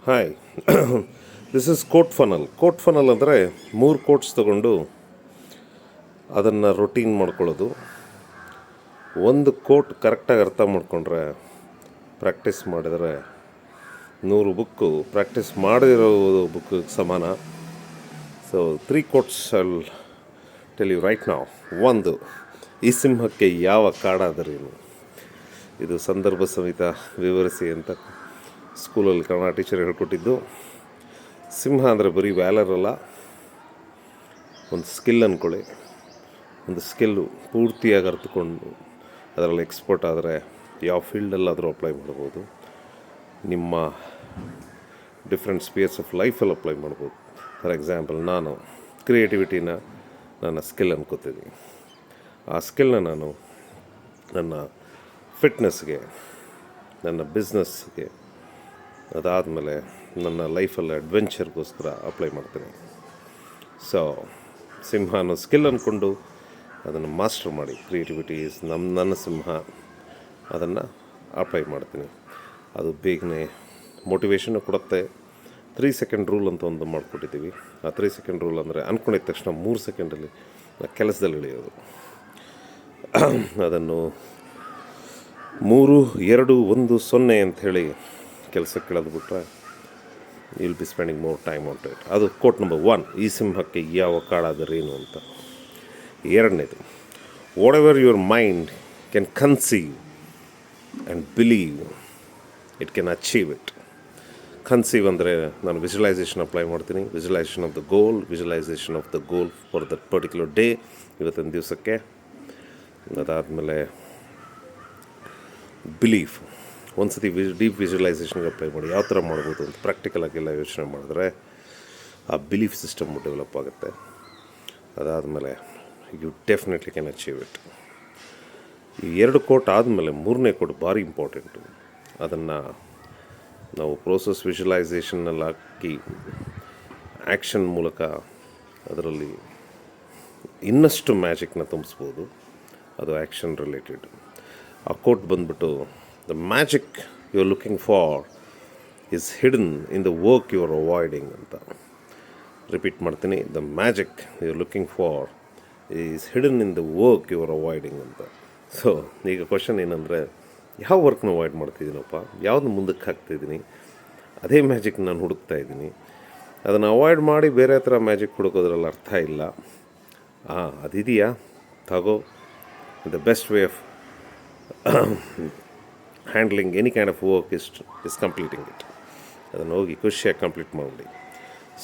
Hi. This is quote funnel. Quote funnel ಅಂದರೆ 3 quotes ತೊಗೊಂಡು ಅದನ್ನು ರೊಟೀನ್ ಮಾಡ್ಕೊಳ್ಳೋದು. ಒಂದು ಕೋಟ್ ಕರೆಕ್ಟಾಗಿ ಅರ್ಥ ಮಾಡಿಕೊಂಡ್ರೆ ಪ್ರಾಕ್ಟೀಸ್ ಮಾಡಿದರೆ 100 ಬುಕ್ಕು ಪ್ರಾಕ್ಟೀಸ್ ಮಾಡದಿರೋ ಬುಕ್ಕಿಗೆ ಸಮಾನ. So 3 quotes I'll tell you right ನಾವು. ಒಂದು, ಈ ಸಿಂಹಕ್ಕೆ ಯಾವ ಕಾಡಾದರೇನು. ಇದು ಸಂದರ್ಭ ಸಮೇತ ವಿವರಿಸಿ ಅಂತ ಸ್ಕೂಲಲ್ಲಿ ಕನ್ನಡ ಟೀಚರ್ ಹೇಳ್ಕೊಟ್ಟಿದ್ದು. ಸಿಂಹ ಅಂದರೆ ಬರೀ ವ್ಯಾಲರ್ ಅಲ್ಲ, ಒಂದು ಸ್ಕಿಲ್ ಅಂದ್ಕೊಳ್ಳಿ. ಒಂದು ಸ್ಕಿಲ್ಲು ಪೂರ್ತಿಯಾಗಿ ಅರ್ಥಕೊಂಡು ಅದರಲ್ಲಿ ಎಕ್ಸ್ಪರ್ಟ್ ಆದರೆ ಯಾವ ಫೀಲ್ಡಲ್ಲಾದರೂ ಅಪ್ಲೈ ಮಾಡ್ಬೋದು. ನಿಮ್ಮ ಡಿಫ್ರೆಂಟ್ ಸ್ಪೇಸ್ ಆಫ್ ಲೈಫಲ್ಲಿ ಅಪ್ಲೈ ಮಾಡ್ಬೋದು. ಫಾರ್ ಎಕ್ಸಾಂಪಲ್, ನಾನು ಕ್ರಿಯೇಟಿವಿಟಿನ ನನ್ನ ಸ್ಕಿಲ್ ಅನ್ಕೋತೀನಿ. ಆ ಸ್ಕಿಲ್ನ ನಾನು ನನ್ನ ಫಿಟ್ನೆಸ್ಗೆ, ನನ್ನ ಬಿಸ್ನೆಸ್ಗೆ, ಅದಾದಮೇಲೆ ನನ್ನ ಲೈಫಲ್ಲಿ ಅಡ್ವೆಂಚರ್ಗೋಸ್ಕರ ಅಪ್ಲೈ ಮಾಡ್ತೀನಿ. ಸೊ ಸಿಂಹ ಅನ್ನೋ ಸ್ಕಿಲ್ ಅಂದ್ಕೊಂಡು ಅದನ್ನು ಮಾಸ್ಟರ್ ಮಾಡಿ, ಕ್ರಿಯೇಟಿವಿಟಿ ಈಸ್ ನನ್ನ ಸಿಂಹ, ಅದನ್ನು ಅಪ್ಲೈ ಮಾಡ್ತೀನಿ. ಅದು ಬೇಗನೆ ಮೋಟಿವೇಶನ್ನು ಕೊಡುತ್ತೆ. 3 ಸೆಕೆಂಡ್ ರೂಲ್ ಅಂತ ಒಂದು ಮಾಡಿಕೊಟ್ಟಿದ್ದೀವಿ. ಆ 3 ಸೆಕೆಂಡ್ ರೂಲ್ ಅಂದರೆ ಅಂದ್ಕೊಂಡಿದ್ದ ತಕ್ಷಣ 3 ಸೆಕೆಂಡಲ್ಲಿ ಕೆಲಸದಲ್ಲಿ ಇಳಿಯೋದು. ಅದನ್ನು 3, 2, 1, 0 ಅಂಥೇಳಿ ಕೆಲಸಕ್ಕೆ ಇಳಿದ್ಬಿಟ್ರೆ will be spending more time on it. ಅದು ಕೋಟ್ ನಂಬರ್ 1, ಈ ಸಿಂಹಕ್ಕೆ ಯಾವ ಕಾಡಾದರೇನು ಅಂತ. ಎರಡನೇದು, whatever your mind can conceive and believe it can achieve it. Conceive ಅಂದರೆ ನಾನು ವಿಜುವಲೈಸೇಷನ್ ಅಪ್ಲೈ ಮಾಡ್ತೀನಿ. Visualisation of the goal for that particular day, ಇವತ್ತಿನ ದಿವಸಕ್ಕೆ. ಅದಾದಮೇಲೆ ಬಿಲೀಫ್, ಒಂದು ಸತಿ ಡೀಪ್ ವಿಜುವಲೈಸೇಷನ್ಗೆ ಅಪ್ಲೈ ಮಾಡಿ ಯಾವ ಥರ ಮಾಡ್ಬೋದು ಅಂತ ಪ್ರಾಕ್ಟಿಕಲಾಗೆಲ್ಲ ಯೋಚನೆ ಮಾಡಿದ್ರೆ ಆ ಬಿಲೀಫ್ ಸಿಸ್ಟಮ್ ಡೆವಲಪ್ ಆಗುತ್ತೆ. ಅದಾದಮೇಲೆ you definitely can achieve it. ಈ 2 ಕೋಟ್ ಆದಮೇಲೆ 3ನೇ ಕೋಟ್ ಭಾರಿ ಇಂಪಾರ್ಟೆಂಟು. ಅದನ್ನು ನಾವು ಪ್ರೋಸೆಸ್ ವಿಜುವಲೈಸೇಷನ್ನಲ್ಲಿ ಹಾಕಿ ಆ್ಯಕ್ಷನ್ ಮೂಲಕ ಅದರಲ್ಲಿ ಇನ್ನಷ್ಟು ಮ್ಯಾಜಿಕ್ನ ತುಂಬಿಸ್ಬೋದು. ಅದು ಆ್ಯಕ್ಷನ್ ರಿಲೇಟೆಡ್. ಆ ಕೋಟ್ ಬಂದ್ಬಿಟ್ಟು, the magic you are looking for is hidden in the work you are avoiding ಅಂತ. ರಿಪೀಟ್ ಮಾಡ್ತೀನಿ, the magic you are looking for is hidden in the work you are avoiding ಅಂತ. So ಈಗ question ಏನಂದರೆ, ಯಾವ ವರ್ಕ್ನ avoid ಮಾಡ್ತಿದ್ದೀನಪ್ಪ, ಯಾವುದು ಮುಂದಕ್ಕೆ ಹಾಕ್ತಿದ್ದೀನಿ, ಅದೇ ಮ್ಯಾಜಿಕ್ ನಾನು ಹುಡುಕ್ತಾ ಇದ್ದೀನಿ. ಅದನ್ನು ಅವಾಯ್ಡ್ ಮಾಡಿ ಬೇರೆ ಥರ ಮ್ಯಾಜಿಕ್ ಹುಡುಕೋದ್ರಲ್ಲಿ ಅರ್ಥ ಇಲ್ಲ. ಅದಿದೆಯಾ, ತಗೋ. The best way of handling any kind of work is completing it. ಅದನ್ನು ಹೋಗಿ ಖುಷಿಯಾಗಿ ಕಂಪ್ಲೀಟ್ ಮಾಡಿ.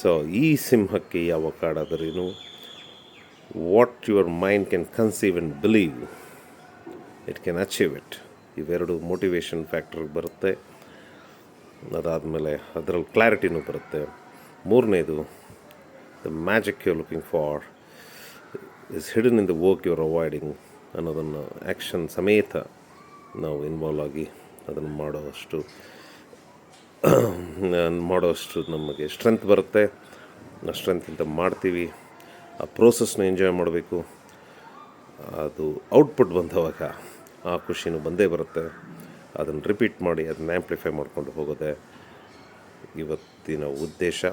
ಸೊ ಈ ಸಿಂಹಕ್ಕೆ ಯಾವ ಕಾಡಾದರೇನು, what your mind can conceive and believe it can achieve it. ಇವೆರಡು ಮೋಟಿವೇಶನ್ ಫ್ಯಾಕ್ಟ್ರಿಗೆ ಬರುತ್ತೆ. ಅದಾದಮೇಲೆ ಅದರಲ್ಲಿ ಕ್ಲಾರಿಟಿನೂ ಬರುತ್ತೆ. 3ನೇದು, the magic you are looking for is hidden in the work you are avoiding ಅನ್ನೋದನ್ನು ಆ್ಯಕ್ಷನ್ ಸಮೇತ ನಾವು ಇನ್ವಾಲ್ವ್ ಆಗಿ ಅದನ್ನು ಮಾಡೋಷ್ಟು ನಮಗೆ ಸ್ಟ್ರೆಂತ್ ಬರುತ್ತೆ. ಆ ಸ್ಟ್ರೆಂತಿಂದ ಮಾಡ್ತೀವಿ. ಆ ಪ್ರೋಸೆಸ್ನ ಎಂಜಾಯ್ ಮಾಡಬೇಕು. ಅದು ಔಟ್ಪುಟ್ ಬಂದವಾಗ ಆ ಖುಷಿನೂ ಬಂದೇ ಬರುತ್ತೆ. ಅದನ್ನು ರಿಪೀಟ್ ಮಾಡಿ ಅದನ್ನು ಆ್ಯಂಪ್ಲಿಫೈ ಮಾಡ್ಕೊಂಡು ಹೋಗೋದೆ ಇವತ್ತಿನ ಉದ್ದೇಶ.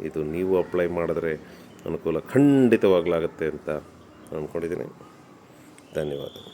ಇದು ನೀವು ಅಪ್ಲೈ ಮಾಡಿದ್ರೆ ಅನುಕೂಲ ಖಂಡಿತವಾಗ್ಲಾಗುತ್ತೆ ಅಂತ ಅಂದ್ಕೊಂಡಿದ್ದೀನಿ. ಧನ್ಯವಾದಗಳು.